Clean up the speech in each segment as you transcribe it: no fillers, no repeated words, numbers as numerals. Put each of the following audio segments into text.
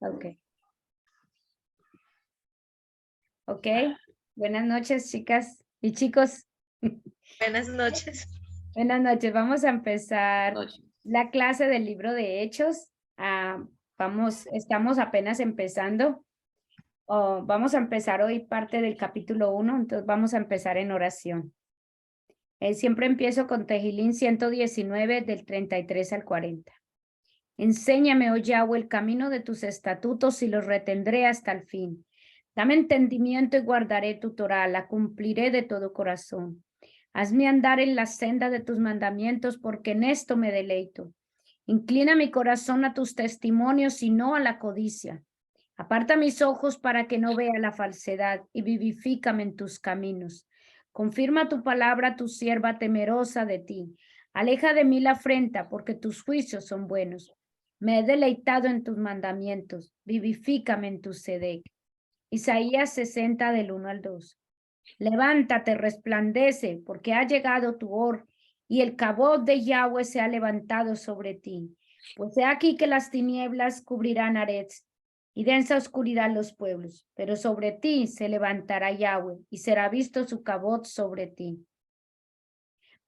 Ok. Ok. Buenas noches, chicas y chicos. Buenas noches. Buenas noches. Vamos a empezar la clase del libro de Hechos. Estamos apenas empezando. Vamos a empezar hoy parte del capítulo 1, entonces vamos a empezar en oración. Siempre empiezo con Tejilín 119 del 33 al 40. Enséñame, oh Yahweh, el camino de tus estatutos y los retendré hasta el fin. Dame entendimiento y guardaré tu Torá, la cumpliré de todo corazón. Hazme andar en la senda de tus mandamientos, porque en esto me deleito. Inclina mi corazón a tus testimonios y no a la codicia. Aparta mis ojos para que no vea la falsedad y vivifícame en tus caminos. Confirma tu palabra, tu sierva temerosa de ti. Aleja de mí la afrenta, porque tus juicios son buenos. Me he deleitado en tus mandamientos. Vivifícame en tu sedec. Isaías 60 del 1 al 2. Levántate, resplandece, porque ha llegado tu hora, y el cabot de Yahweh se ha levantado sobre ti. Pues he aquí que las tinieblas cubrirán Aretz, y densa oscuridad los pueblos, pero sobre ti se levantará Yahweh, y será visto su cabot sobre ti.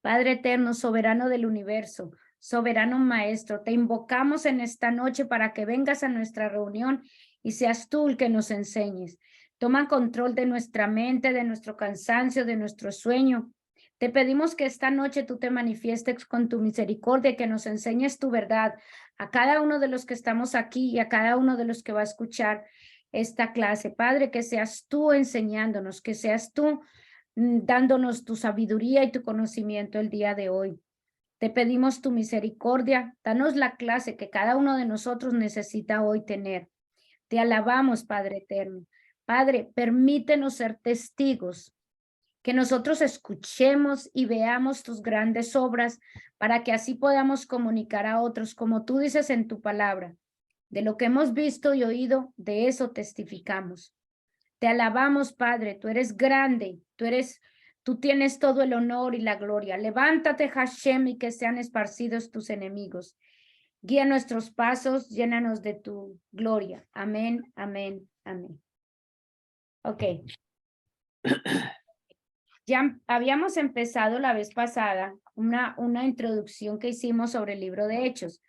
Padre eterno, soberano del universo, soberano maestro, te invocamos en esta noche para que vengas a nuestra reunión y seas tú el que nos enseñes. Toma control de nuestra mente, de nuestro cansancio, de nuestro sueño. Te pedimos que esta noche tú te manifiestes con tu misericordia y que nos enseñes tu verdad a cada uno de los que estamos aquí y a cada uno de los que va a escuchar esta clase. Padre, que seas tú enseñándonos, que seas tú dándonos tu sabiduría y tu conocimiento el día de hoy. Te pedimos tu misericordia, danos la clase que cada uno de nosotros necesita hoy tener. Te alabamos, Padre eterno. Padre, permítenos ser testigos, que nosotros escuchemos y veamos tus grandes obras para que así podamos comunicar a otros, como tú dices en tu palabra. De lo que hemos visto y oído, de eso testificamos. Te alabamos, Padre, tú eres grande, tú tienes todo el honor y la gloria. Levántate, Hashem, y que sean esparcidos tus enemigos. Guía nuestros pasos, llénanos de tu gloria. Amén, amén, amén. Ok. Ya habíamos empezado la vez pasada una introducción que hicimos sobre el libro de Hechos.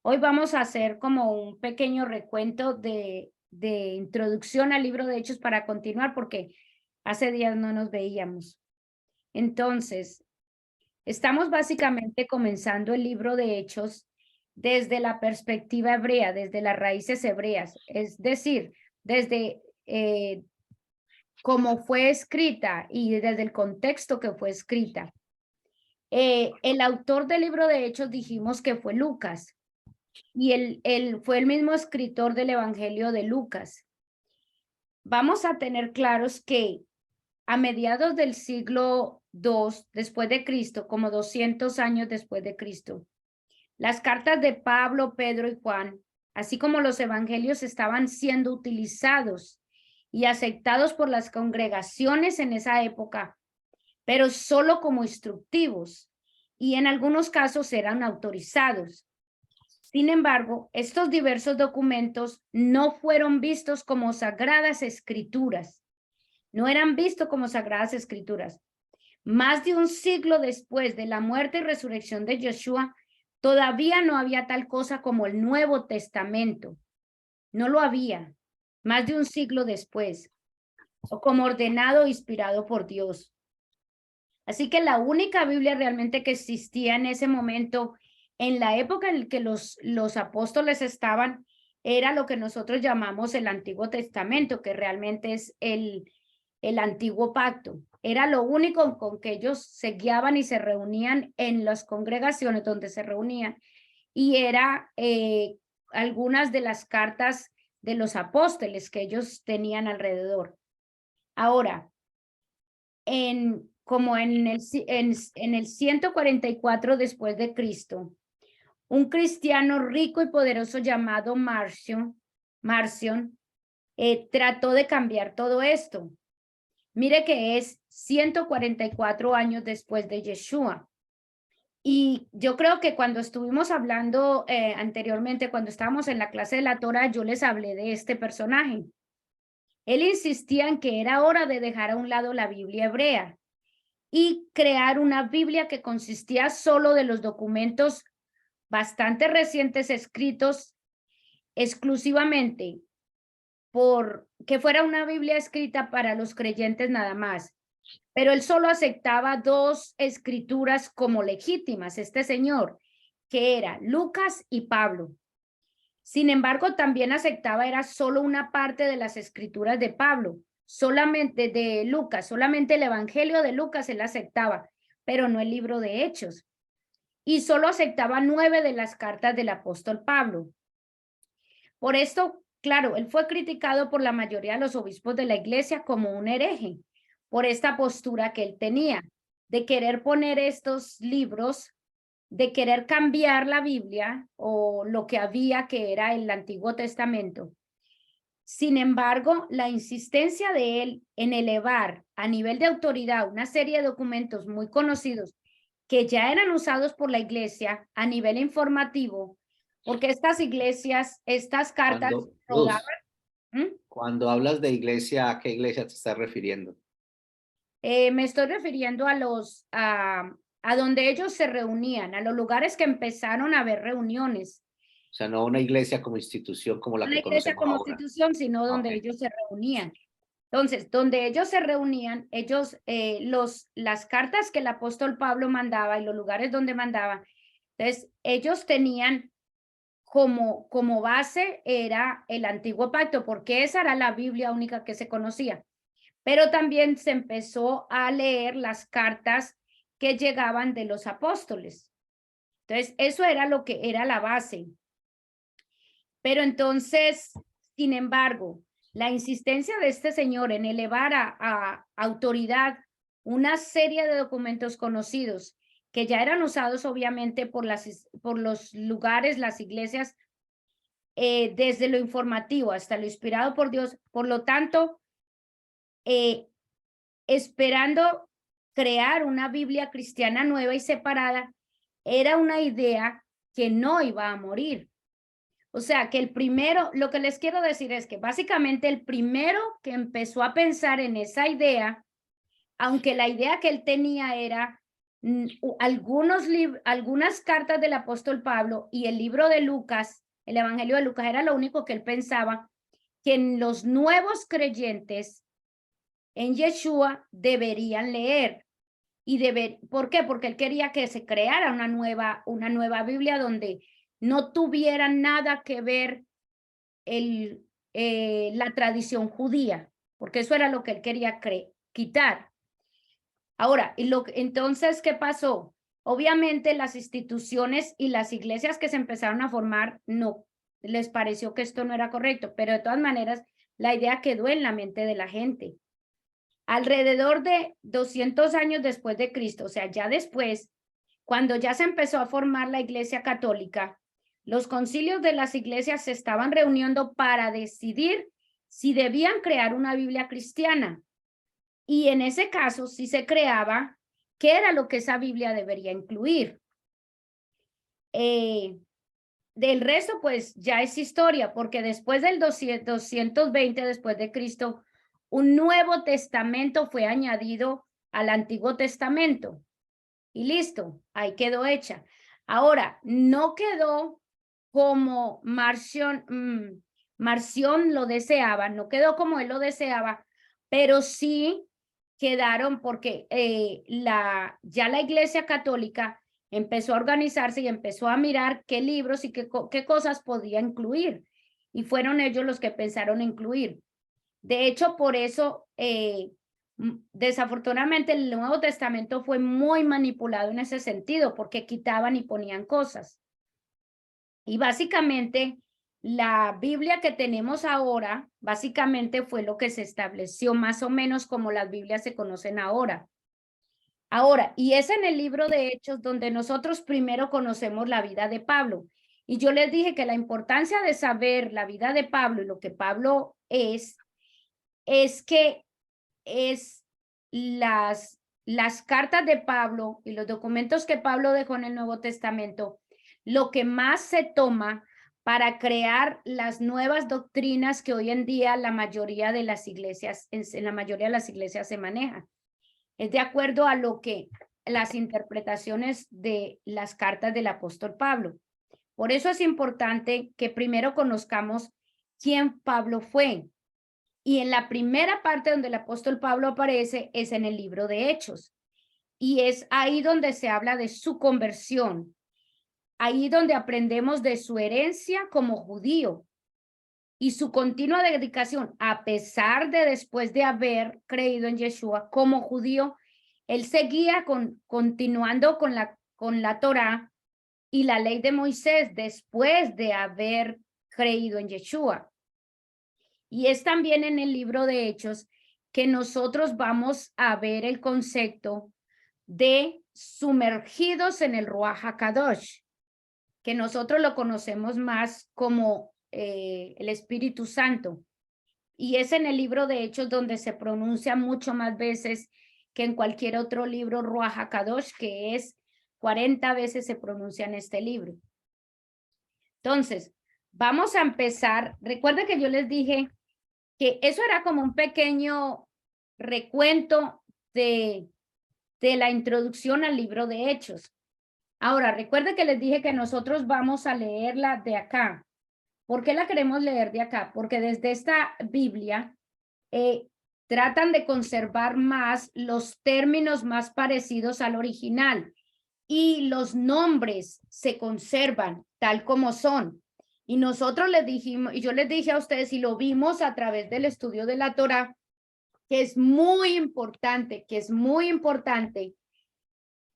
Hoy vamos a hacer como un pequeño recuento de introducción al libro de Hechos para continuar, porque hace días no nos veíamos. Entonces, estamos básicamente comenzando el libro de Hechos desde la perspectiva hebrea, desde las raíces hebreas, es decir, desde cómo fue escrita y desde el contexto que fue escrita. El autor del libro de Hechos dijimos que fue Lucas, y él fue el mismo escritor del Evangelio de Lucas. Vamos a tener claros que a mediados del siglo II después de Cristo, como 200 años después de Cristo, las cartas de Pablo, Pedro y Juan, así como los evangelios, estaban siendo utilizados y aceptados por las congregaciones en esa época, pero solo como instructivos, y en algunos casos eran autorizados. Sin embargo, estos diversos documentos no fueron vistos como sagradas escrituras. No eran vistos como sagradas escrituras. Más de un siglo después de la muerte y resurrección de Yeshua, todavía no había tal cosa como el Nuevo Testamento. No lo había. Más de un siglo después. O como ordenado e inspirado por Dios. Así que la única Biblia realmente que existía en ese momento, en la época en que los apóstoles estaban, era lo que nosotros llamamos el Antiguo Testamento, que realmente es el Antiguo Pacto. Era lo único con que ellos se guiaban y se reunían en las congregaciones donde se reunían, y era algunas de las cartas de los apóstoles que ellos tenían alrededor. Ahora, como en el 144 después de Cristo, un cristiano rico y poderoso llamado Marción trató de cambiar todo esto. Mire que es 144 años después de Yeshua. Y yo creo que cuando estuvimos hablando anteriormente, cuando estábamos en la clase de la Torá, yo les hablé de este personaje. Él insistía en que era hora de dejar a un lado la Biblia hebrea y crear una Biblia que consistía solo de los documentos bastante recientes escritos exclusivamente por que fuera una Biblia escrita para los creyentes nada más. Pero él solo aceptaba dos escrituras como legítimas, este señor, que era Lucas y Pablo. Sin embargo, también aceptaba, era solo una parte de las escrituras de Pablo, solamente de Lucas, solamente el Evangelio de Lucas él aceptaba, pero no el libro de Hechos. Y solo aceptaba 9 de las cartas del apóstol Pablo. Por esto, claro, él fue criticado por la mayoría de los obispos de la iglesia como un hereje, por esta postura que él tenía, de querer poner estos libros, de querer cambiar la Biblia o lo que había que era el Antiguo Testamento. Sin embargo, la insistencia de él en elevar a nivel de autoridad una serie de documentos muy conocidos que ya eran usados por la iglesia a nivel informativo, porque estas iglesias, estas cartas rodaban. Cuando hablas de iglesia, ¿a qué iglesia te estás refiriendo? Me estoy refiriendo a a donde ellos se reunían, a los lugares que empezaron a haber reuniones. O sea, no una iglesia como institución como la No que la iglesia conocemos como ahora. institución, sino donde Okay. ellos se reunían. Entonces, donde ellos se reunían, ellos, las cartas que el apóstol Pablo mandaba y los lugares donde mandaba, entonces ellos tenían como base era el antiguo pacto, porque esa era la Biblia única que se conocía. Pero también se empezó a leer las cartas que llegaban de los apóstoles. Entonces, eso era lo que era la base. Pero entonces, sin embargo, la insistencia de este señor en elevar a autoridad una serie de documentos conocidos que ya eran usados obviamente por los lugares, las iglesias, desde lo informativo hasta lo inspirado por Dios. Por lo tanto, esperando crear una Biblia cristiana nueva y separada, era una idea que no iba a morir. O sea, que el primero, lo que les quiero decir es que básicamente el primero que empezó a pensar en esa idea, aunque la idea que él tenía era algunas cartas del apóstol Pablo y el libro de Lucas, el Evangelio de Lucas, era lo único que él pensaba, que en los nuevos creyentes en Yeshua deberían leer. ¿Por qué? Porque él quería que se creara una nueva Biblia donde no tuviera nada que ver la tradición judía, porque eso era lo que él quería quitar. Ahora, entonces, ¿qué pasó? Obviamente las instituciones y las iglesias que se empezaron a formar no les pareció que esto no era correcto, pero de todas maneras la idea quedó en la mente de la gente. Alrededor de 200 años después de Cristo, o sea, ya después, cuando ya se empezó a formar la Iglesia Católica, los concilios de las iglesias se estaban reuniendo para decidir si debían crear una Biblia cristiana. Y en ese caso, si se creaba, ¿qué era lo que esa Biblia debería incluir? Del resto, pues ya es historia, porque después del 220 después de Cristo, un Nuevo Testamento fue añadido al Antiguo Testamento. Y listo, ahí quedó hecha. Ahora, no quedó como Marción lo deseaba, no quedó como él lo deseaba, pero sí quedaron porque ya la Iglesia Católica empezó a organizarse y empezó a mirar qué libros y qué cosas podía incluir. Y fueron ellos los que pensaron incluir. De hecho, por eso, desafortunadamente, el Nuevo Testamento fue muy manipulado en ese sentido, porque quitaban y ponían cosas. Y básicamente, la Biblia que tenemos ahora, básicamente fue lo que se estableció más o menos como las Biblias se conocen ahora. Ahora, y es en el libro de Hechos donde nosotros primero conocemos la vida de Pablo. Y yo les dije que la importancia de saber la vida de Pablo y lo que Pablo es que es las cartas de Pablo y los documentos que Pablo dejó en el Nuevo Testamento, lo que más se toma para crear las nuevas doctrinas que hoy en día la mayoría de las iglesias, en la mayoría de las iglesias se manejan. Es de acuerdo a lo que las interpretaciones de las cartas del apóstol Pablo. Por eso es importante que primero conozcamos quién Pablo fue. Y en la primera parte donde el apóstol Pablo aparece es en el libro de Hechos. Y es ahí donde se habla de su conversión. Ahí donde aprendemos de su herencia como judío y su continua dedicación, a pesar de después de haber creído en Yeshua como judío, él seguía continuando con la Torá y la ley de Moisés después de haber creído en Yeshua. Y es también en el libro de Hechos que nosotros vamos a ver el concepto de sumergidos en el Ruach HaKadosh, que nosotros lo conocemos más como el Espíritu Santo. Y es en el libro de Hechos donde se pronuncia mucho más veces que en cualquier otro libro Ruach HaKadosh, que es 40 veces se pronuncia en este libro. Entonces, vamos a empezar. Recuerden que yo les dije que eso era como un pequeño recuento de la introducción al libro de Hechos. Ahora, recuerden que les dije que nosotros vamos a leerla de acá. ¿Por qué la queremos leer de acá? Porque desde esta Biblia tratan de conservar más los términos más parecidos al original y los nombres se conservan tal como son. Y nosotros les dijimos, y yo les dije a ustedes, y lo vimos a través del estudio de la Torá, que es muy importante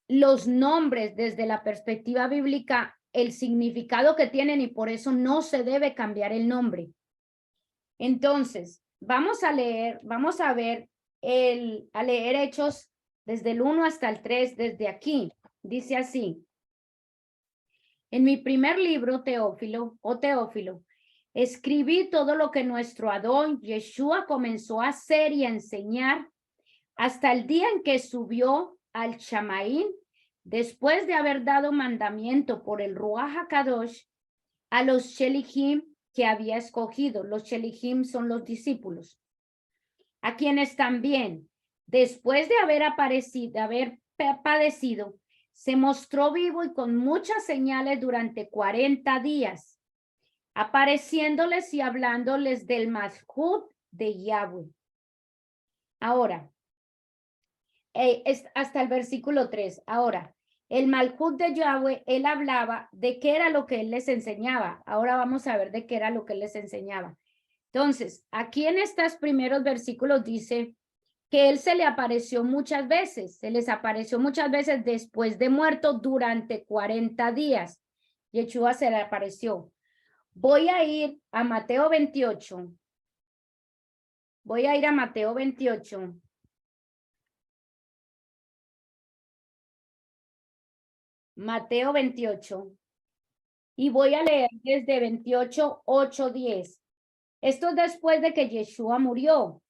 los nombres desde la perspectiva bíblica, el significado que tienen, y por eso no se debe cambiar el nombre. Entonces, vamos a leer Hechos desde el 1 hasta el 3, desde aquí. Dice así: en mi primer libro, Teófilo, escribí todo lo que nuestro Adón Yeshua comenzó a hacer y a enseñar hasta el día en que subió al Chamaín, después de haber dado mandamiento por el Ruach HaKadosh a los Shelihim que había escogido. Los Shelihim son los discípulos, a quienes también, después de haber padecido, se mostró vivo y con muchas señales durante 40 días, apareciéndoles y hablándoles del Malhut de Yahweh. Ahora, hasta el versículo 3. Ahora, el Malhut de Yahweh, él hablaba de qué era lo que él les enseñaba. Ahora vamos a ver de qué era lo que él les enseñaba. Entonces, aquí en estos primeros versículos dice que él se le apareció muchas veces, se les apareció muchas veces después de muerto durante 40 días. Yeshua se le apareció. Voy a ir a Mateo 28. Voy a ir a Mateo 28. Mateo 28. Y voy a leer desde 28, 8, 10. Esto es después de que Yeshua murió.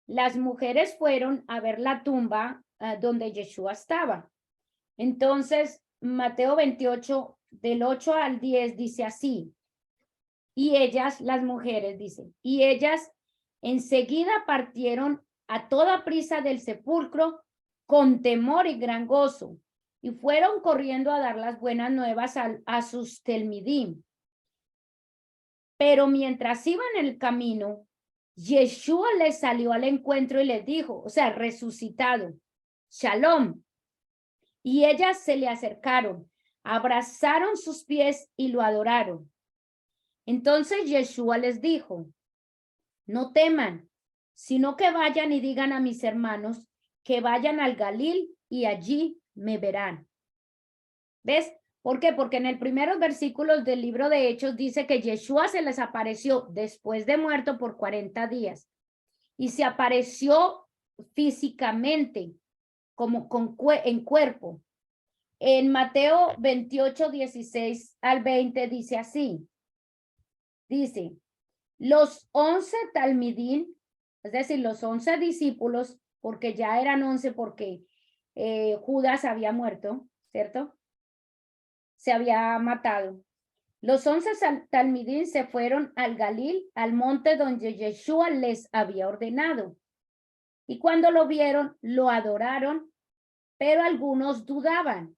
Las mujeres fueron a ver la tumba donde Yeshua estaba. Entonces, Mateo 28, del 8 al 10, dice así. Y ellas, las mujeres, dice, y ellas enseguida partieron a toda prisa del sepulcro con temor y gran gozo, y fueron corriendo a dar las buenas nuevas a sus telmidim. Pero mientras iban en el camino, Yeshua les salió al encuentro y les dijo, o sea, resucitado, Shalom. Y ellas se le acercaron, abrazaron sus pies y lo adoraron. Entonces Yeshua les dijo, no teman, sino que vayan y digan a mis hermanos que vayan al Galil y allí me verán. ¿Ves? ¿Por qué? Porque en el primeros versículos del libro de Hechos dice que Yeshua se les apareció después de muerto por 40 días y se apareció físicamente como en cuerpo. En Mateo 28, 16 al 20 dice así. Dice, los 11 talmidín, es decir, los 11 discípulos, porque ya eran 11 porque Judas había muerto, ¿cierto? Se había matado. Los 11 talmidín se fueron al Galil, al monte donde Yeshua les había ordenado. Y cuando lo vieron, lo adoraron, pero algunos dudaban.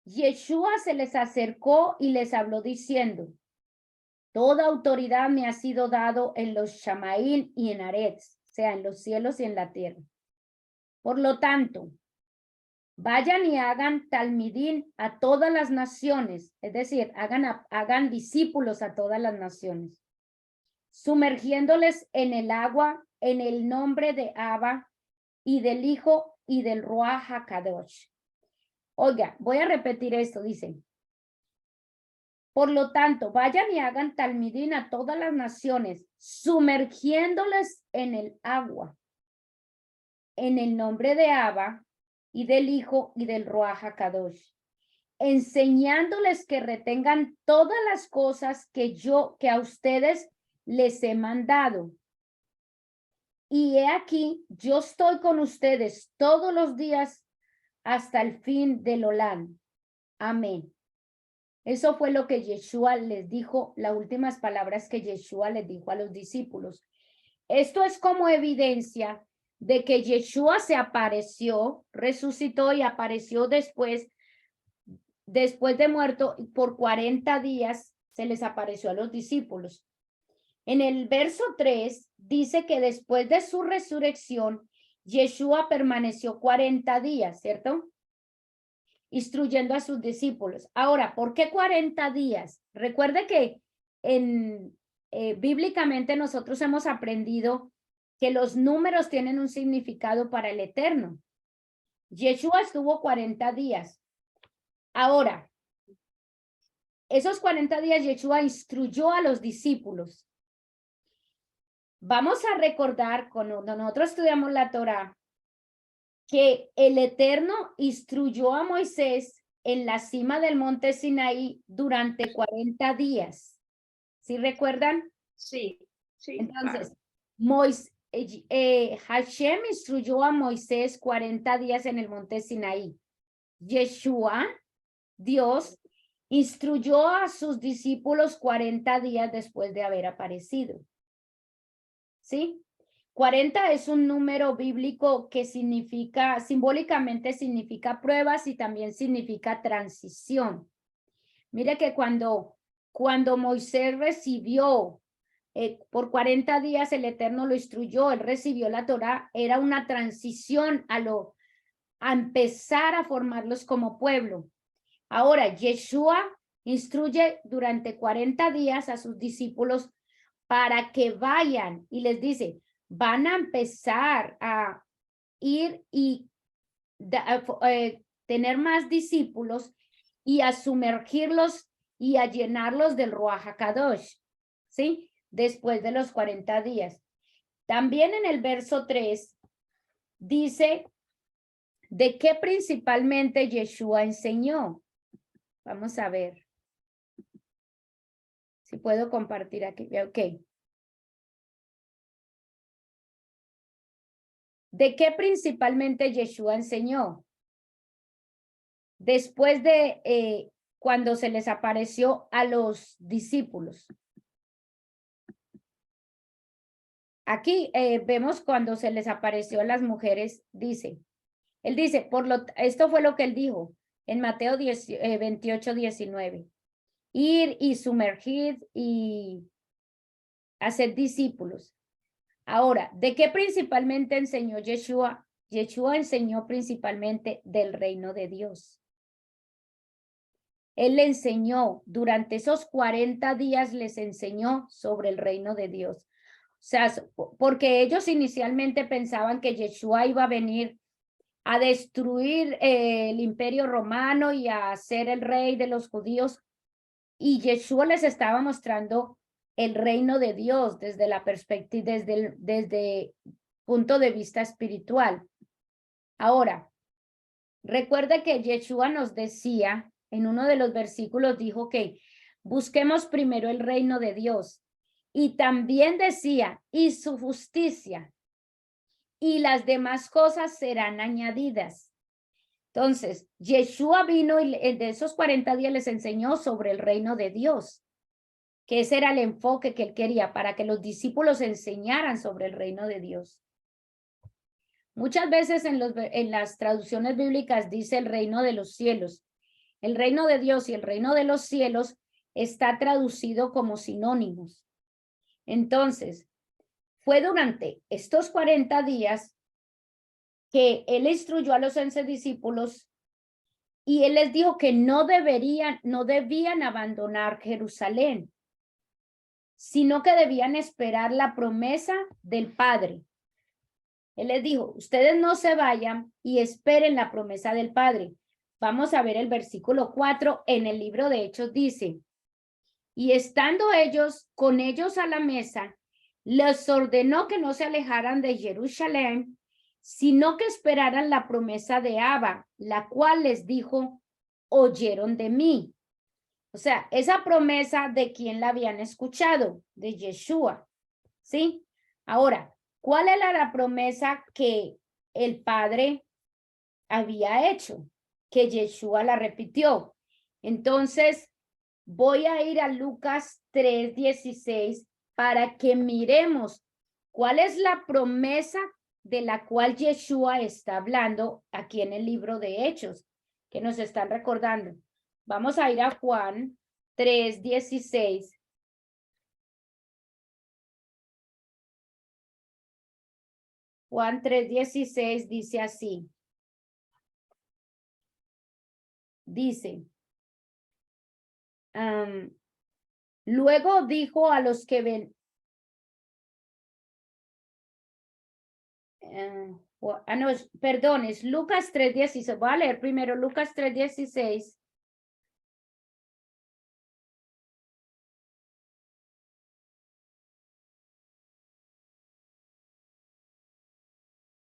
Yeshua se les acercó y les habló diciendo, toda autoridad me ha sido dado en los Shamaín y en Aretz, o sea, en los cielos y en la tierra. Por lo tanto, vayan y hagan talmidín a todas las naciones, es decir, hagan discípulos a todas las naciones, sumergiéndoles en el agua en el nombre de Abba y del Hijo y del Ruach HaKadosh. Oiga, voy a repetir esto, dice. Por lo tanto, vayan y hagan talmidín a todas las naciones, sumergiéndoles en el agua en el nombre de Abba y del Hijo y del Ruach HaKadosh, enseñándoles que retengan todas las cosas que a ustedes les he mandado. Y he aquí, yo estoy con ustedes todos los días hasta el fin del Olam. Amén. Eso fue lo que Yeshua les dijo, las últimas palabras que Yeshua les dijo a los discípulos. Esto es como evidencia de que Yeshua se apareció, resucitó y apareció después de muerto, y por 40 días se les apareció a los discípulos. En el verso 3 dice que después de su resurrección, Yeshua permaneció 40 días, ¿cierto? Instruyendo a sus discípulos. Ahora, ¿por qué 40 días? Recuerde que bíblicamente nosotros hemos aprendido que los números tienen un significado para el eterno. Yeshua estuvo 40 días. Ahora, esos 40 días Yeshua instruyó a los discípulos. Vamos a recordar, cuando nosotros estudiamos la Torá, que el Eterno instruyó a Moisés en la cima del monte Sinaí durante 40 días. ¿Sí recuerdan? Sí, sí. Entonces, claro. Hashem instruyó a Moisés 40 días en el monte Sinaí. Yeshua, Dios, instruyó a sus discípulos 40 días después de haber aparecido. ¿Sí? 40 es un número bíblico que significa, simbólicamente significa pruebas y también significa transición. Mire que cuando Moisés recibió, por 40 días el Eterno lo instruyó, él recibió la Torá, era una transición a empezar a formarlos como pueblo. Ahora, Yeshua instruye durante 40 días a sus discípulos para que vayan y les dice, van a empezar a ir y tener más discípulos y a sumergirlos y a llenarlos del Ruach HaKadosh, ¿sí? Después de los 40 días. También en el verso 3 dice de qué principalmente Yeshua enseñó. Vamos a ver. Si puedo compartir aquí. Ok. ¿De qué principalmente Yeshua enseñó? Después de cuando se les apareció a los discípulos. Aquí vemos cuando se les apareció a las mujeres, dice, él dice, esto fue lo que él dijo en Mateo 28, 19. Ir y sumergir y hacer discípulos. Ahora, ¿de qué principalmente enseñó Yeshua? Yeshua enseñó principalmente del reino de Dios. Él le enseñó, durante esos 40 días les enseñó sobre el reino de Dios. O sea, porque ellos inicialmente pensaban que Yeshua iba a venir a destruir el imperio romano y a ser el rey de los judíos. Y Yeshua les estaba mostrando el reino de Dios desde la perspectiva, desde el punto de vista espiritual. Ahora, recuerde que Yeshua nos decía, en uno de los versículos dijo que busquemos primero el reino de Dios. Y también decía, y su justicia. y las demás cosas serán añadidas. Entonces, Yeshua vino y de esos 40 días les enseñó sobre el reino de Dios, que ese era el enfoque que él quería, para que los discípulos enseñaran sobre el reino de Dios. Muchas veces en las traducciones bíblicas dice el reino de los cielos. El reino de Dios y el reino de los cielos está traducido como sinónimos. Entonces, fue durante estos 40 días que él instruyó a los 11 discípulos y él les dijo que no debían abandonar Jerusalén, sino que debían esperar la promesa del Padre. Él les dijo, ustedes no se vayan y esperen la promesa del Padre. Vamos a ver el versículo 4 en el libro de Hechos, dice, y estando ellos con ellos a la mesa, les ordenó que no se alejaran de Jerusalén, sino que esperaran la promesa de Abba, la cual les dijo, oyeron de mí. O sea, esa promesa de quién la habían escuchado, de Yeshua, ¿sí? Ahora, ¿cuál era la promesa que el Padre había hecho? Que Yeshua la repitió. Entonces, voy a ir a Lucas 3:16 para que miremos cuál es la promesa de la cual Yeshua está hablando aquí en el libro de Hechos, que nos están recordando. Vamos a ir a Juan 3:16. Juan 3:16 dice así. Dice, luego dijo a los que ven, no, perdón, es Lucas 3:16. Voy a leer primero Lucas 3:16.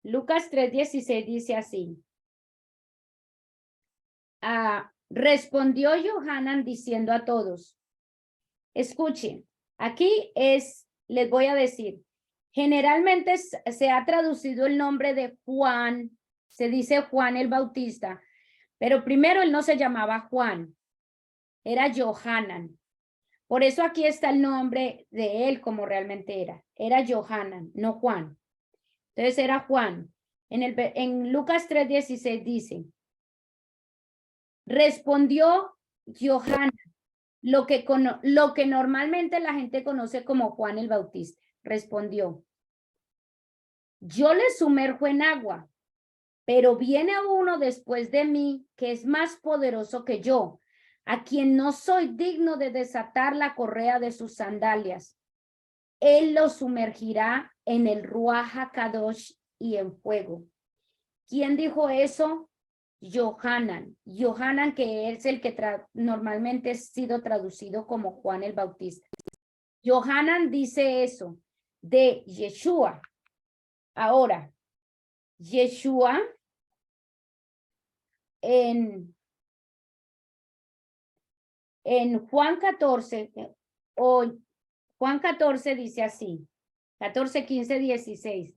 Lucas 3:16 dice así. Respondió Johanan diciendo a todos, escuchen, aquí les voy a decir, generalmente se ha traducido el nombre de Juan, se dice Juan el Bautista, pero primero él no se llamaba Juan, era Johanan. Por eso aquí está el nombre de él como realmente era Johanan, no Juan. Entonces era Juan. En Lucas 3:16 dice, respondió Johanan, lo que normalmente la gente conoce como Juan el Bautista. Respondió, yo les sumerjo en agua, pero viene uno después de mí que es más poderoso que yo, a quien no soy digno de desatar la correa de sus sandalias. Él lo sumergirá en el Ruach HaKadosh y en fuego. ¿Quién dijo eso? Johanan. Johanan, que es el que normalmente ha sido traducido como Juan el Bautista. Johanan dice eso de Yeshua. Ahora, Yeshua en Juan 14, o Juan 14 dice así, 14, 15, 16,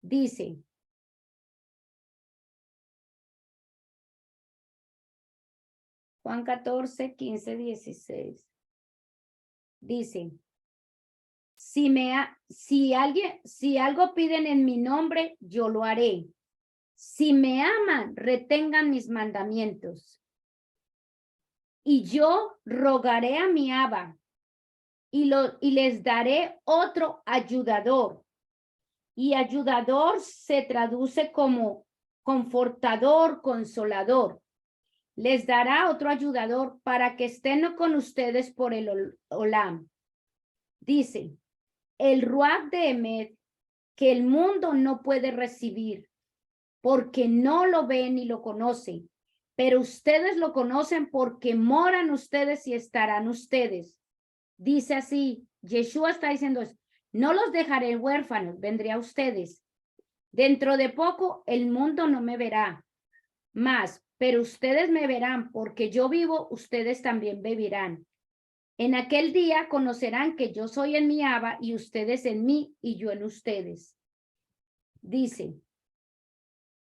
dice, Juan 14, 15, 16, dice, si algo piden en mi nombre, yo lo haré. Si me aman, retengan mis mandamientos. Y yo rogaré a mi Abba y les daré otro ayudador. Y ayudador se traduce como confortador, consolador. Les dará otro ayudador para que estén con ustedes por el Olam. Dice, el Ruach de Emet, que el mundo no puede recibir, porque no lo ve ni lo conoce, pero ustedes lo conocen porque moran ustedes y estarán ustedes. Dice así, Yeshua está diciendo eso, no los dejaré huérfanos, vendré a ustedes. Dentro de poco el mundo no me verá más, pero ustedes me verán, porque yo vivo, ustedes también vivirán. En aquel día conocerán que yo soy en mi Abba y ustedes en mí y yo en ustedes. dice,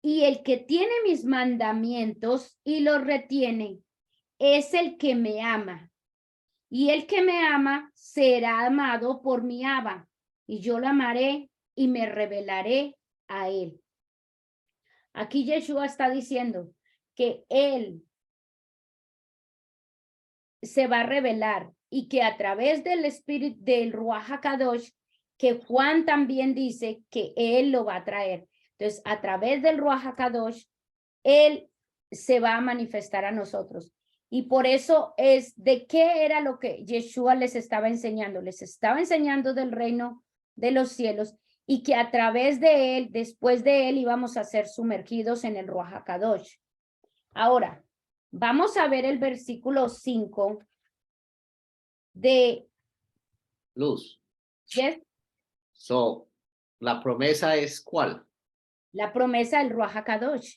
y el que tiene mis mandamientos y los retiene, es el que me ama. Y el que me ama será amado por mi Abba, y yo lo amaré y me revelaré a él. Aquí Yeshua está diciendo que él se va a revelar y que a través del espíritu del Ruach HaKadosh, que Juan también dice que él lo va a traer. Entonces, a través del Ruach HaKadosh, él se va a manifestar a nosotros. Y por eso es de qué era lo que Yeshua les estaba enseñando. Les estaba enseñando del reino de los cielos y que a través de él, después de él, íbamos a ser sumergidos en el Ruach HaKadosh. Ahora, vamos a ver el versículo 5 de... Luz. Yes, So, ¿la promesa es cuál? la promesa del Ruach HaKadosh.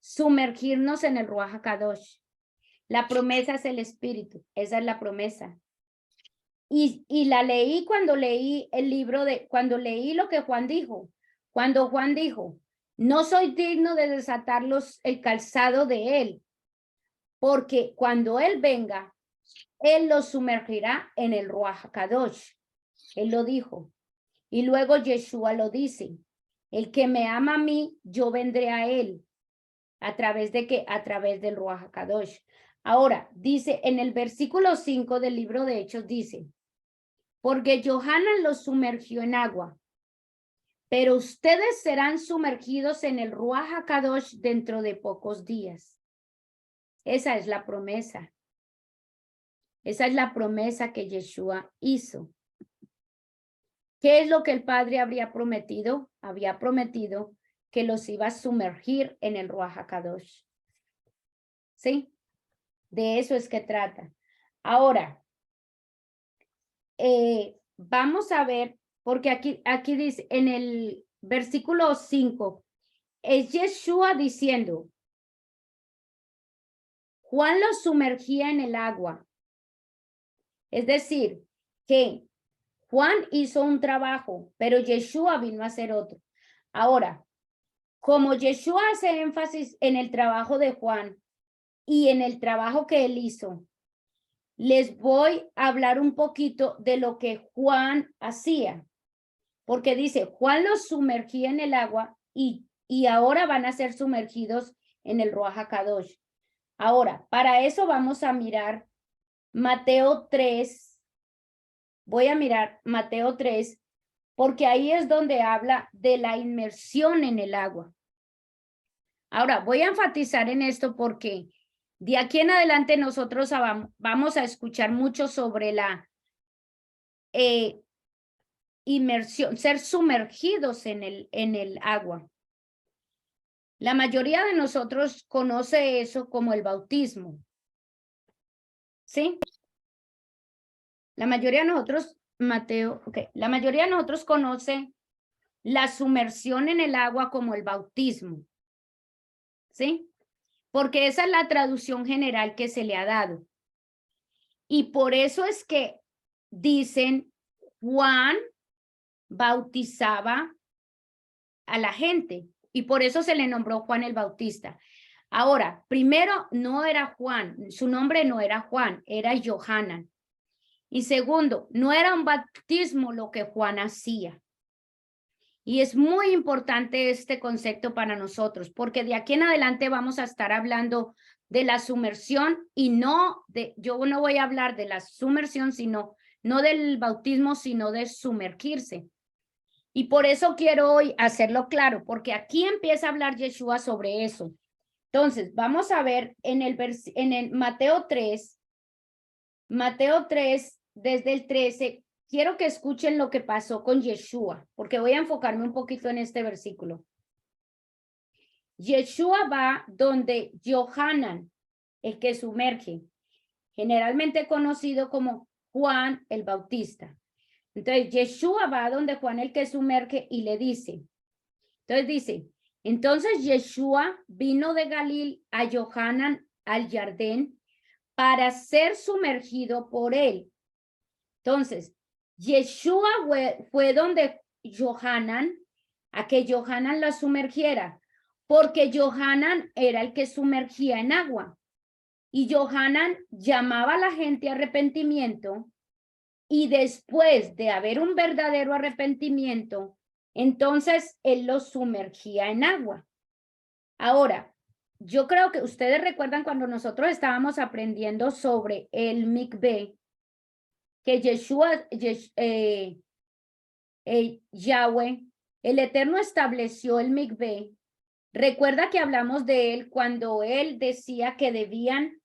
Sumergirnos en el Ruach HaKadosh. La promesa es el espíritu. Esa es la promesa. Y la leí cuando leí el libro cuando leí lo que Juan dijo. Cuando Juan dijo, no soy digno de desatar el calzado de él, porque cuando él venga, él los sumergirá en el Ruach HaKadosh. Él lo dijo. Y luego Yeshua lo dice, el que me ama a mí, yo vendré a él. ¿A través de qué? A través del Ruach HaKadosh. Ahora, dice en el versículo 5 del libro de Hechos, dice, porque Johanan los sumergió en agua, pero ustedes serán sumergidos en el Ruach HaKadosh dentro de pocos días. Esa es la promesa. Esa es la promesa que Yeshua hizo. ¿Qué es lo que el Padre habría prometido? Había prometido que los iba a sumergir en el Ruach HaKadosh. ¿Sí? De eso es que trata. Ahora, vamos a ver, porque aquí dice, en el versículo 5, es Yeshua diciendo, Juan los sumergía en el agua. Es decir, que Juan hizo un trabajo, pero Yeshua vino a hacer otro. Ahora, como Yeshua hace énfasis en el trabajo de Juan y en el trabajo que él hizo, les voy a hablar un poquito de lo que Juan hacía. Porque dice, Juan los sumergía en el agua y ahora van a ser sumergidos en el Ruach HaKadosh. Ahora, para eso vamos a mirar Mateo 3. Voy a mirar Mateo 3, porque ahí es donde habla de la inmersión en el agua. Ahora, voy a enfatizar en esto porque de aquí en adelante nosotros vamos a escuchar mucho sobre la inmersión, ser sumergidos en el agua. La mayoría de nosotros conoce eso como el bautismo. ¿Sí? La mayoría de nosotros, Mateo, la mayoría de nosotros conoce la sumersión en el agua como el bautismo. ¿Sí? Porque esa es la traducción general que se le ha dado. Y por eso es que dicen, Juan bautizaba a la gente y por eso se le nombró Juan el Bautista. Ahora, primero no era Juan, su nombre no era Juan, era Johanan. Y segundo, no era un bautismo lo que Juan hacía. Y es muy importante este concepto para nosotros, porque de aquí en adelante vamos a estar hablando de la sumersión y yo no voy a hablar de la sumersión, no del bautismo, sino de sumergirse. Y por eso quiero hoy hacerlo claro, porque aquí empieza a hablar Yeshua sobre eso. Entonces, vamos a ver en el Mateo 3, desde el 13, quiero que escuchen lo que pasó con Yeshua, porque voy a enfocarme un poquito en este versículo. Yeshua va donde Johanan, el que sumerge, generalmente conocido como Juan el Bautista. Entonces, Yeshua va donde Juan el que sumerge y le dice, entonces Yeshua vino de Galil a Johanan al Jardín para ser sumergido por él. Entonces, Yeshua fue donde Johanan a que Johanan la sumergiera, porque Johanan era el que sumergía en agua. Y Johanan llamaba a la gente a arrepentimiento, y después de haber un verdadero arrepentimiento, entonces él los sumergía en agua. Ahora, yo creo que ustedes recuerdan cuando nosotros estábamos aprendiendo sobre el mikveh, que Yahweh, el Eterno estableció el mikveh. Recuerda que hablamos de él cuando él decía que debían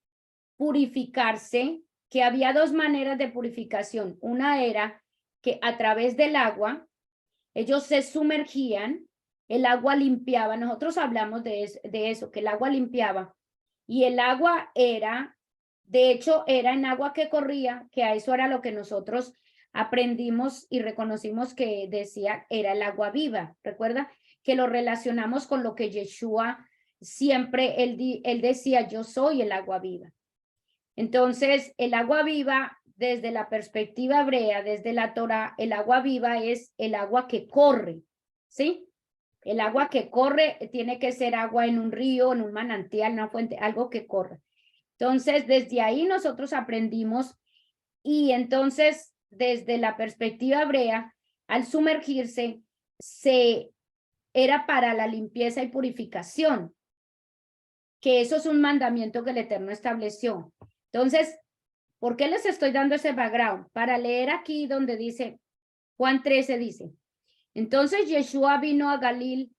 purificarse, que había dos maneras de purificación. Una era que a través del agua, ellos se sumergían, el agua limpiaba. Nosotros hablamos de eso, que el agua limpiaba. Y el agua era, de hecho, era en agua que corría, que a eso era lo que nosotros aprendimos y reconocimos que decía era el agua viva. Recuerda que lo relacionamos con lo que Yeshua siempre, él decía, yo soy el agua viva. Entonces, el agua viva, desde la perspectiva hebrea, desde la Torá, el agua viva es el agua que corre, ¿sí? El agua que corre tiene que ser agua en un río, en un manantial, una fuente, algo que corre. Entonces, desde ahí nosotros aprendimos y entonces, desde la perspectiva hebrea, al sumergirse, era para la limpieza y purificación, que eso es un mandamiento que el Eterno estableció. Entonces, ¿por qué les estoy dando ese background? Para leer aquí donde dice, Juan 13 dice, entonces Yeshua vino a Galil,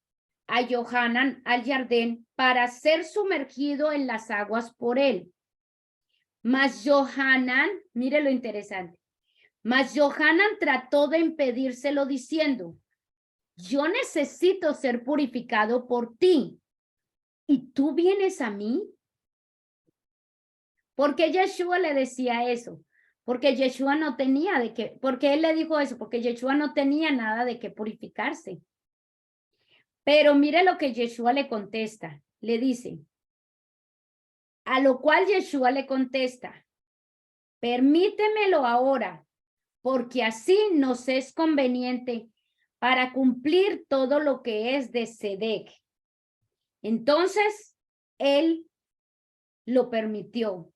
a Johanan, al Jardín, para ser sumergido en las aguas por él. Mas Johanan, mire lo interesante, mas Johanan trató de impedírselo diciendo, yo necesito ser purificado por ti, ¿y tú vienes a mí? ¿Por qué Yeshua le decía eso? Porque Yeshua no tenía de qué, porque él le dijo eso, porque Yeshua no tenía nada de qué purificarse. Pero mire lo que Yeshua le contesta, le dice, a lo cual Yeshua le contesta, permítemelo ahora, porque así nos es conveniente para cumplir todo lo que es de Sedec. Entonces, él lo permitió.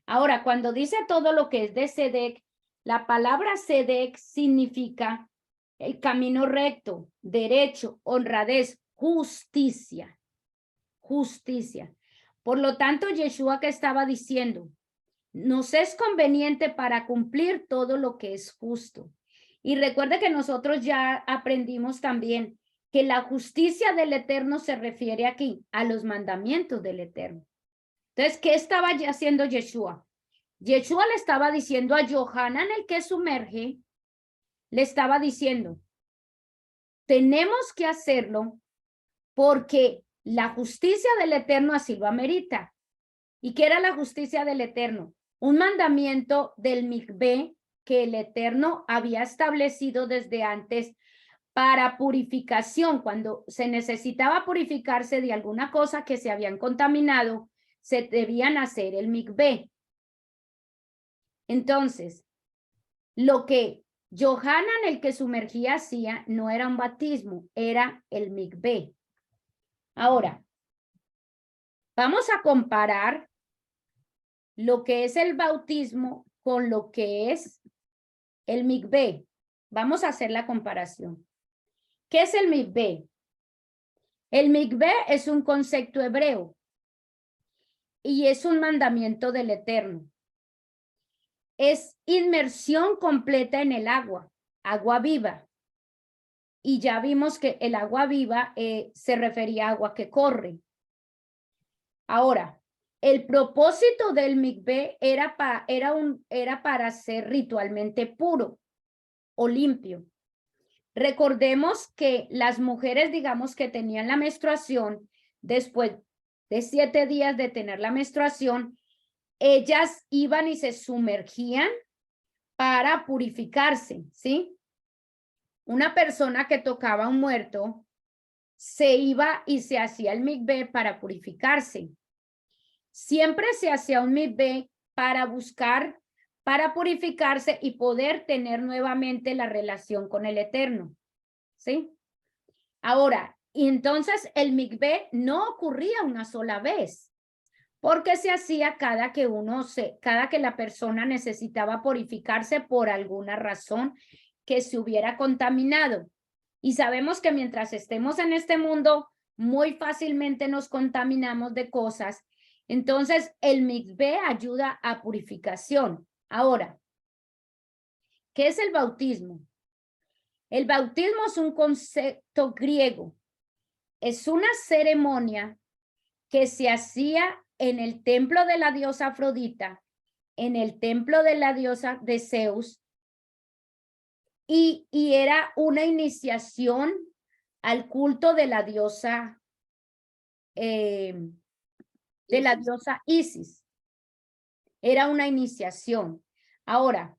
Ahora, cuando dice todo lo que es de Sedec, la palabra Sedec significa el camino recto, derecho, honradez, justicia. Justicia. Por lo tanto, Yeshua que estaba diciendo, nos es conveniente para cumplir todo lo que es justo. Y recuerde que nosotros ya aprendimos también que la justicia del Eterno se refiere aquí a los mandamientos del Eterno. Entonces, ¿qué estaba haciendo Yeshua? Yeshua le estaba diciendo a Johanan, el que sumerge, le estaba diciendo, tenemos que hacerlo porque la justicia del Eterno así lo amerita. ¿Y qué era la justicia del Eterno? Un mandamiento del mikveh que el Eterno había establecido desde antes para purificación. Cuando se necesitaba purificarse de alguna cosa que se habían contaminado, se debían hacer el mikveh. Entonces, lo que Johanan, el que sumergía, hacía no era un bautismo, era el mikveh. Ahora, vamos a comparar lo que es el bautismo con lo que es el mikveh. Vamos a hacer la comparación. ¿Qué es el mikveh? El mikveh es un concepto hebreo y es un mandamiento del Eterno. Es inmersión completa en el agua, agua viva. Y ya vimos que el agua viva se refería a agua que corre. Ahora, el propósito del mikveh era para ser ritualmente puro o limpio. Recordemos que las mujeres, digamos, que tenían la menstruación, después de 7 días de tener la menstruación, ellas iban y se sumergían para purificarse, ¿sí? Una persona que tocaba a un muerto se iba y se hacía el mikveh para purificarse. Siempre se hacía un mikveh para buscar, para purificarse y poder tener nuevamente la relación con el Eterno, ¿sí? Ahora, y entonces el mikvé no ocurría una sola vez, porque se hacía cada que la persona necesitaba purificarse por alguna razón que se hubiera contaminado. Y sabemos que mientras estemos en este mundo, muy fácilmente nos contaminamos de cosas. Entonces, el mikvé ayuda a purificación. Ahora, ¿qué es el bautismo? El bautismo es un concepto griego. Es una ceremonia que se hacía en el templo de la diosa Afrodita, en el templo de la diosa de Zeus, y era una iniciación al culto de la diosa Isis. Era una iniciación. Ahora,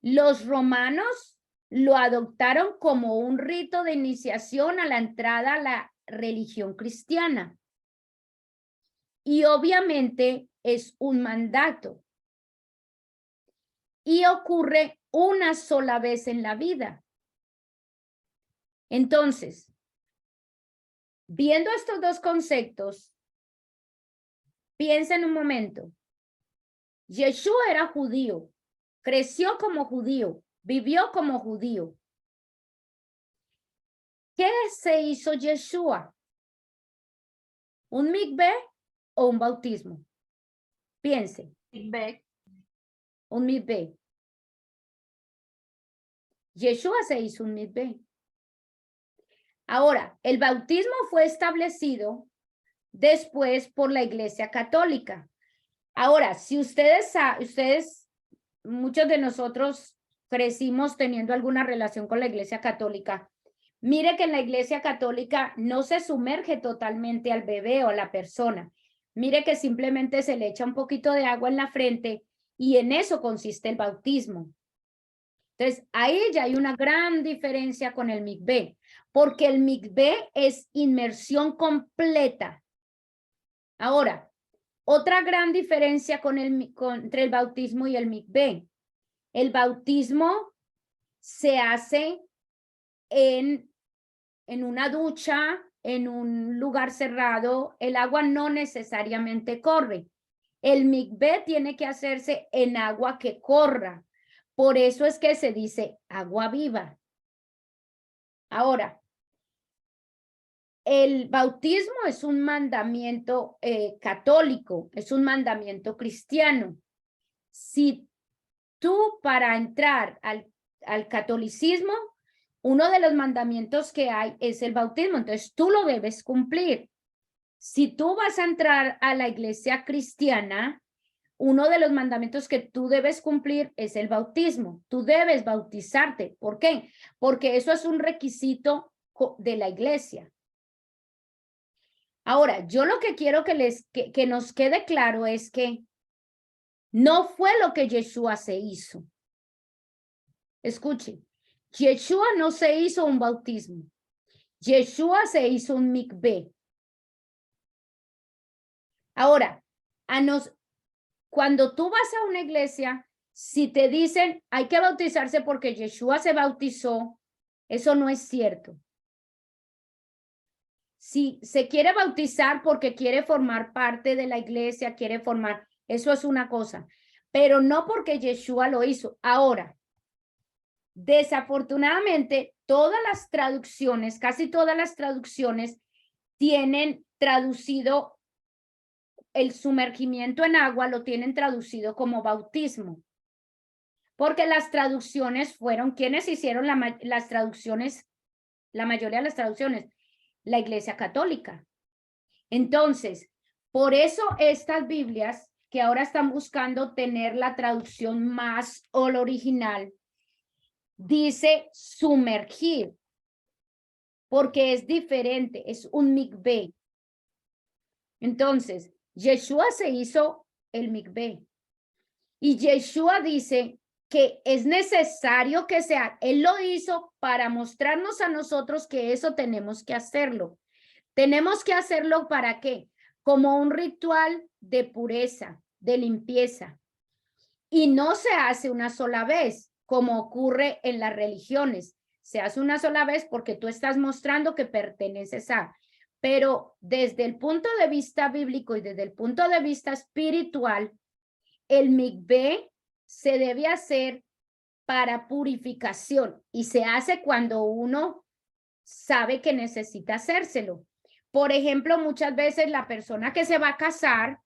los romanos lo adoptaron como un rito de iniciación a la entrada a la religión cristiana. Y obviamente es un mandato. Y ocurre una sola vez en la vida. Entonces, viendo estos dos conceptos, piensa en un momento. Yeshua era judío, creció como judío, vivió como judío. ¿Qué se hizo Yeshua? ¿Un mikvé o un bautismo? Piense. Mikvé. Un mikvé. Yeshua se hizo un mikvé. Ahora, el bautismo fue establecido después por la Iglesia Católica. Ahora, si muchos de nosotros crecimos teniendo alguna relación con la Iglesia Católica, mire que en la Iglesia Católica no se sumerge totalmente al bebé o a la persona. Mire que simplemente se le echa un poquito de agua en la frente y en eso consiste el bautismo. Entonces, ahí ya hay una gran diferencia con el mikvé, porque el mikvé es inmersión completa. Ahora, otra gran diferencia entre el bautismo y el mikvé. El bautismo se hace en una ducha, en un lugar cerrado. El agua no necesariamente corre. El mikvé tiene que hacerse en agua que corra. Por eso es que se dice agua viva. Ahora, el bautismo es un mandamiento católico, es un mandamiento cristiano. Si tú para entrar al catolicismo, uno de los mandamientos que hay es el bautismo, entonces tú lo debes cumplir. Si tú vas a entrar a la iglesia cristiana, uno de los mandamientos que tú debes cumplir es el bautismo. Tú debes bautizarte. ¿Por qué? Porque eso es un requisito de la iglesia. Ahora, yo lo que quiero que nos quede claro es que no fue lo que Yeshua se hizo. Escuche, Yeshua no se hizo un bautismo. Yeshua se hizo un mikvé. Ahora, cuando tú vas a una iglesia, si te dicen hay que bautizarse porque Yeshua se bautizó, eso no es cierto. Si se quiere bautizar porque quiere formar parte de la iglesia, eso es una cosa, pero no porque Yeshua lo hizo. Ahora, desafortunadamente, todas las traducciones, casi todas las traducciones tienen traducido el sumergimiento en agua, lo tienen traducido como bautismo. Porque las traducciones fueron, ¿quiénes hicieron las traducciones? La mayoría de las traducciones, la Iglesia Católica. Entonces, por eso estas Biblias que ahora están buscando tener la traducción más o la original, dice sumergir, porque es diferente, es un mikvé. Entonces, Yeshua se hizo el mikvé. Y Yeshua dice que es necesario que sea, él lo hizo para mostrarnos a nosotros que eso tenemos que hacerlo. Tenemos que hacerlo ¿para qué? Como un ritual de pureza, de limpieza. Y no se hace una sola vez, como ocurre en las religiones. se hace una sola vez porque tú estás mostrando que perteneces a. Pero desde el punto de vista bíblico y desde el punto de vista espiritual, el mikvé se debe hacer para purificación y se hace cuando uno sabe que necesita hacérselo. Por ejemplo, muchas veces la persona que se va a casar,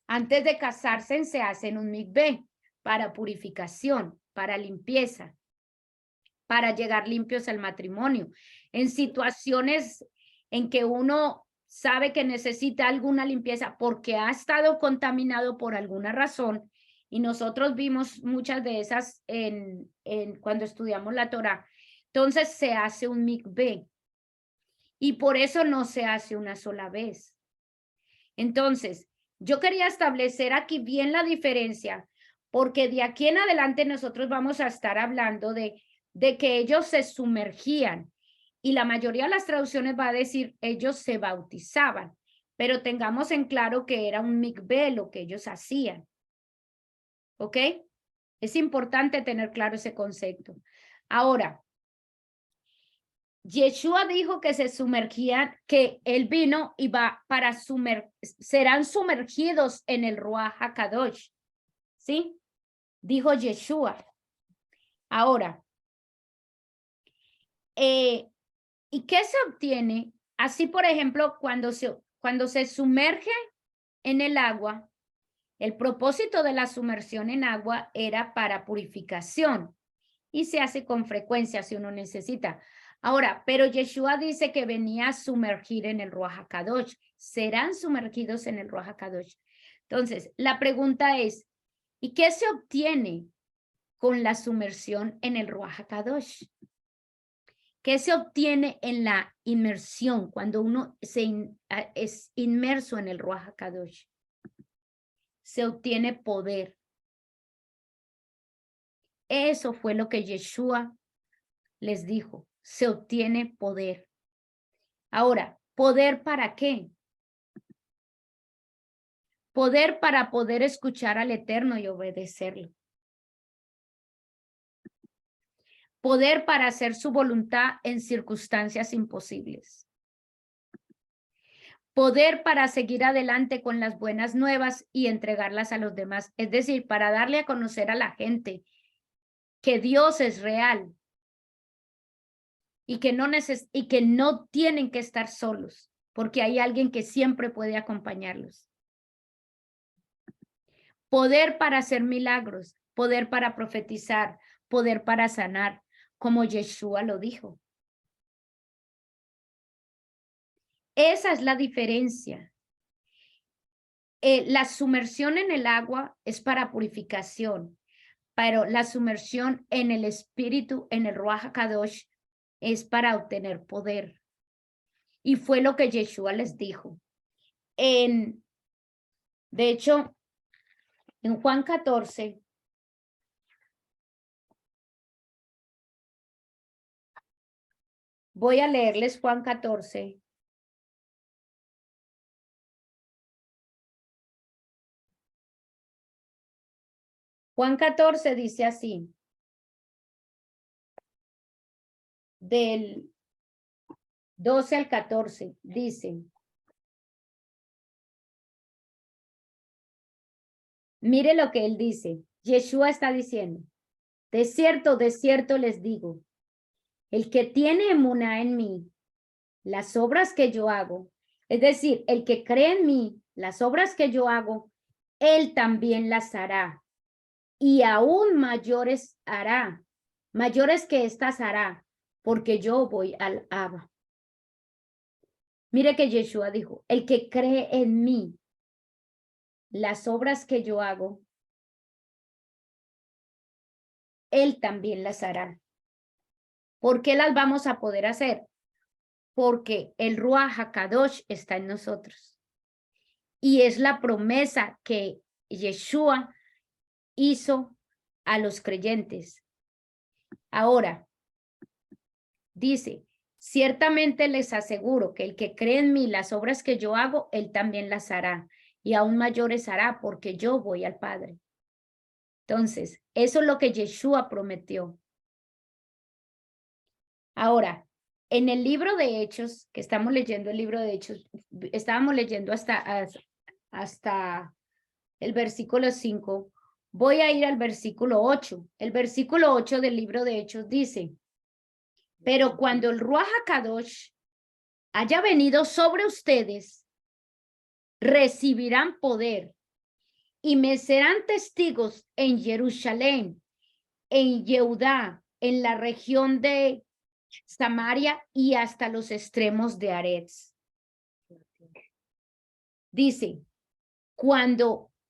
antes de casarse se hacen un mikvé para purificación, para limpieza, para llegar limpios al matrimonio. En situaciones en que uno sabe que necesita alguna limpieza porque ha estado contaminado por alguna razón, y nosotros vimos muchas de esas cuando estudiamos la Torá, entonces se hace un mikvé. Y por eso no se hace una sola vez. Entonces, yo quería establecer aquí bien la diferencia, porque de aquí en adelante nosotros vamos a estar hablando de que ellos se sumergían. Y la mayoría de las traducciones va a decir ellos se bautizaban, pero tengamos en claro que era un mikvé lo que ellos hacían. ¿Ok? Es importante tener claro ese concepto. Ahora, Yeshua dijo que se sumergían, que él vino y va para serán sumergidos en el Ruach HaKadosh. ¿Sí? Dijo Yeshua. Ahora, ¿y qué se obtiene? Así, por ejemplo, cuando se sumerge en el agua, el propósito de la sumersión en agua era para purificación y se hace con frecuencia si uno necesita. Ahora, pero Yeshua dice que venía a sumergir en el Ruach HaKadosh. Serán sumergidos en el Ruach HaKadosh. Entonces, la pregunta es, ¿y qué se obtiene con la sumersión en el Ruach HaKadosh? ¿Qué se obtiene en la inmersión cuando uno es inmerso en el Ruach HaKadosh? Se obtiene poder. Eso fue lo que Yeshua les dijo. Se obtiene poder. Ahora, ¿poder para qué? Poder para poder escuchar al Eterno y obedecerlo. Poder para hacer su voluntad en circunstancias imposibles. Poder para seguir adelante con las buenas nuevas y entregarlas a los demás. Es decir, para darle a conocer a la gente que Dios es real y que no tienen que estar solos, porque hay alguien que siempre puede acompañarlos. Poder para hacer milagros, poder para profetizar, poder para sanar, como Yeshua lo dijo. Esa es la diferencia. La sumersión en el agua es para purificación, pero la sumersión en el espíritu, en el Ruach HaKadosh, es para obtener poder. Y fue lo que Yeshua les dijo. De hecho, en Juan 14, voy a leerles Juan 14. Juan 14 dice así, del 12 al 14, dice, mire lo que él dice, Yeshua está diciendo, de cierto les digo, el que tiene emuná en mí, las obras que yo hago, es decir, el que cree en mí, las obras que yo hago, él también las hará, y aún mayores hará, mayores que estas hará, porque yo voy al Abba. Mire que Yeshua dijo, el que cree en mí, las obras que yo hago, él también las hará. ¿Por qué las vamos a poder hacer? Porque el Ruach HaKadosh está en nosotros. Y es la promesa que Yeshua hizo a los creyentes. Ahora, dice, ciertamente les aseguro que el que cree en mí, las obras que yo hago, él también las hará. Y aún mayores hará porque yo voy al Padre. Entonces, eso es lo que Yeshua prometió. Ahora, en el libro de Hechos, que estamos leyendo el libro de Hechos, estábamos leyendo hasta el versículo 5, voy a ir al versículo 8. El versículo 8 del libro de Hechos dice, pero cuando el Ruach HaKadosh haya venido sobre ustedes, recibirán poder y me serán testigos en Jerusalén, en Yehudá, en la región de Samaria y hasta los extremos de Aretz. Dice,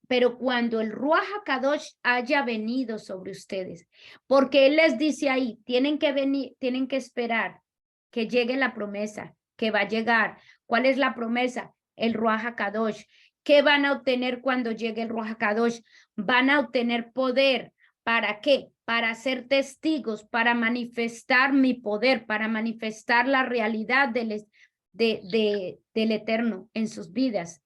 pero cuando el Ruach HaKadosh haya venido sobre ustedes, porque él les dice ahí, tienen que venir, tienen que esperar que llegue la promesa, que va a llegar. ¿Cuál es la promesa? El Ruach HaKadosh. ¿Qué van a obtener cuando llegue el Ruach HaKadosh? Van a obtener poder. ¿Para qué? Para ser testigos, para manifestar mi poder, para manifestar la realidad del Eterno en sus vidas.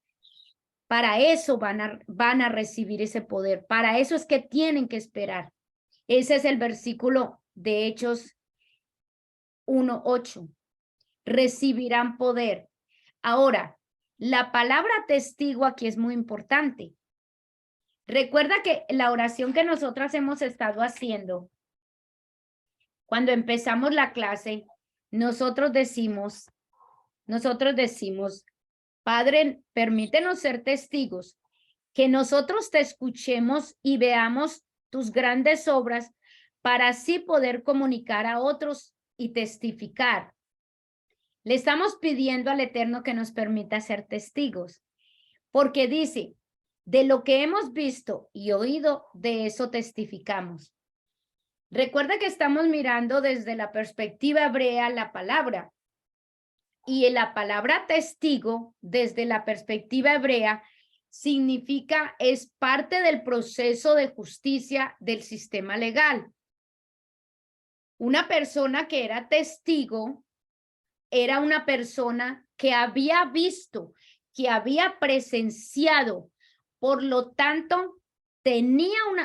Para eso van a recibir ese poder. Para eso es que tienen que esperar. Ese es el versículo de Hechos 1:8. Recibirán poder. Ahora, la palabra testigo aquí es muy importante. Recuerda que la oración que nosotras hemos estado haciendo, cuando empezamos la clase, nosotros decimos, Padre, permítenos ser testigos, que nosotros te escuchemos y veamos tus grandes obras para así poder comunicar a otros y testificar. Le estamos pidiendo al Eterno que nos permita ser testigos, porque dice, de lo que hemos visto y oído, de eso testificamos. Recuerda que estamos mirando desde la perspectiva hebrea la palabra, y la palabra testigo, desde la perspectiva hebrea, significa, es parte del proceso de justicia del sistema legal. Una persona que era testigo era una persona que había visto, que había presenciado, por lo tanto,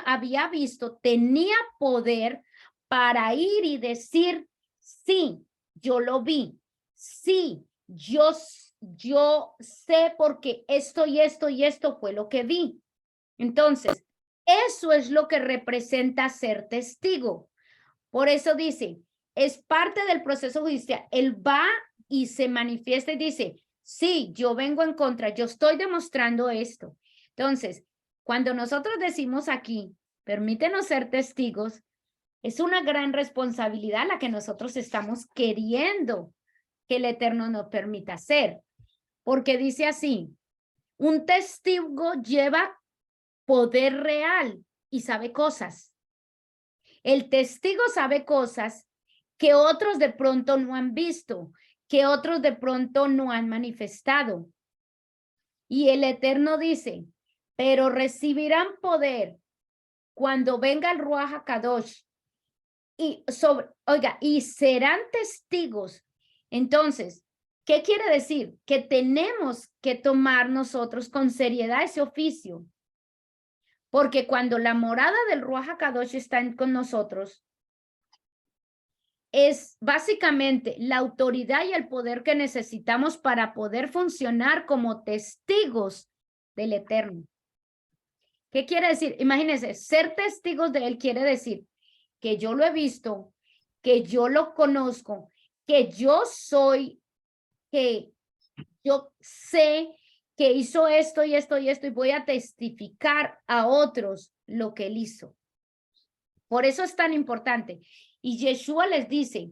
había visto, tenía poder para ir y decir, sí, yo lo vi, sí, yo sé porque esto y esto y esto fue lo que vi. Entonces, eso es lo que representa ser testigo. Por eso dice, es parte del proceso judicial. Él va y se manifiesta y dice, sí, yo vengo en contra, yo estoy demostrando esto. Entonces, cuando nosotros decimos aquí, permítenos ser testigos, es una gran responsabilidad la que nosotros estamos queriendo que el Eterno nos permita hacer. Porque dice así, un testigo lleva poder real y sabe cosas. El testigo sabe cosas que otros de pronto no han visto, que otros de pronto no han manifestado. Y el Eterno dice, pero recibirán poder cuando venga el Ruach HaKadosh y serán testigos. Entonces, ¿qué quiere decir? Que tenemos que tomar nosotros con seriedad ese oficio. Porque cuando la morada del Ruach HaKadosh está con nosotros, es básicamente la autoridad y el poder que necesitamos para poder funcionar como testigos del Eterno. ¿Qué quiere decir? Imagínense, ser testigos de Él quiere decir que yo lo he visto, que yo lo conozco, que yo sé que hizo esto y esto y esto y voy a testificar a otros lo que Él hizo. Por eso es tan importante. Y Yeshua les dice,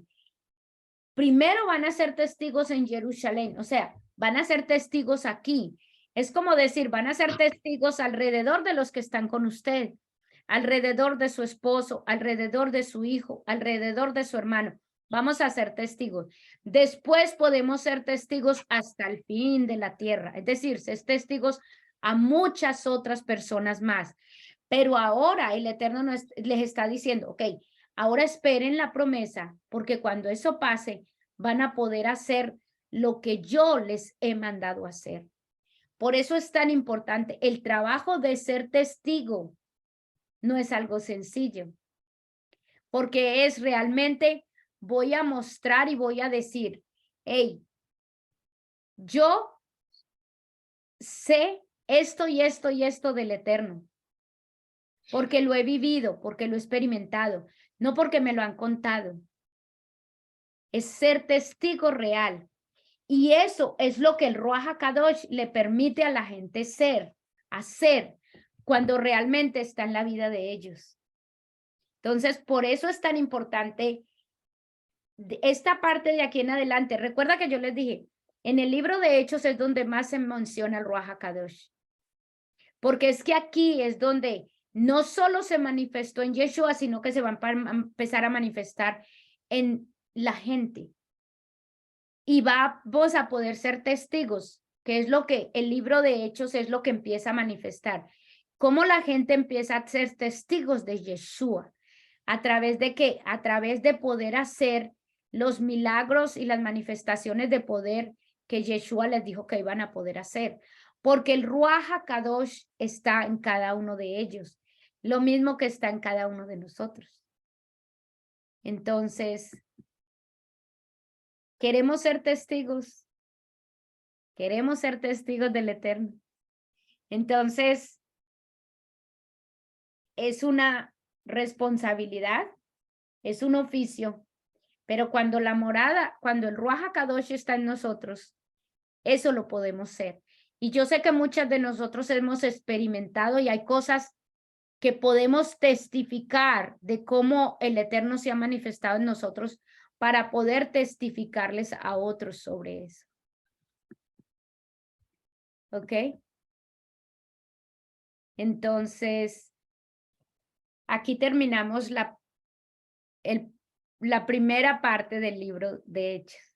primero van a ser testigos en Jerusalén, o sea, van a ser testigos aquí. Es como decir, van a ser testigos alrededor de los que están con usted, alrededor de su esposo, alrededor de su hijo, alrededor de su hermano. Vamos a ser testigos. Después podemos ser testigos hasta el fin de la tierra, es decir, ser testigos a muchas otras personas más. Pero ahora el Eterno les está diciendo, ok, ahora esperen la promesa, porque cuando eso pase, van a poder hacer lo que yo les he mandado hacer. Por eso es tan importante. El trabajo de ser testigo no es algo sencillo, porque es realmente voy a mostrar y voy a decir, hey, yo sé esto y esto y esto del Eterno, porque lo he vivido, porque lo he experimentado, no porque me lo han contado. Es ser testigo real. Y eso es lo que el Ruach HaKadosh le permite a la gente hacer, cuando realmente está en la vida de ellos. Entonces, por eso es tan importante esta parte de aquí en adelante. Recuerda que yo les dije, en el libro de Hechos es donde más se menciona el Ruach HaKadosh. Porque es que aquí es donde no solo se manifestó en Yeshua, sino que se va a empezar a manifestar en la gente. Y vamos a poder ser testigos, que es lo que el libro de Hechos es lo que empieza a manifestar. Cómo la gente empieza a ser testigos de Yeshua. ¿A través de qué? A través de poder hacer los milagros y las manifestaciones de poder que Yeshua les dijo que iban a poder hacer. Porque el Ruach HaKadosh está en cada uno de ellos. Lo mismo que está en cada uno de nosotros. Entonces, queremos ser testigos. Queremos ser testigos del Eterno. Entonces, es una responsabilidad, es un oficio, pero cuando la morada, cuando el Ruach HaKadosh está en nosotros, eso lo podemos ser. Y yo sé que muchas de nosotros hemos experimentado y hay cosas que podemos testificar de cómo el Eterno se ha manifestado en nosotros para poder testificarles a otros sobre eso. ¿Ok? Entonces, aquí terminamos la primera parte del libro de Hechos.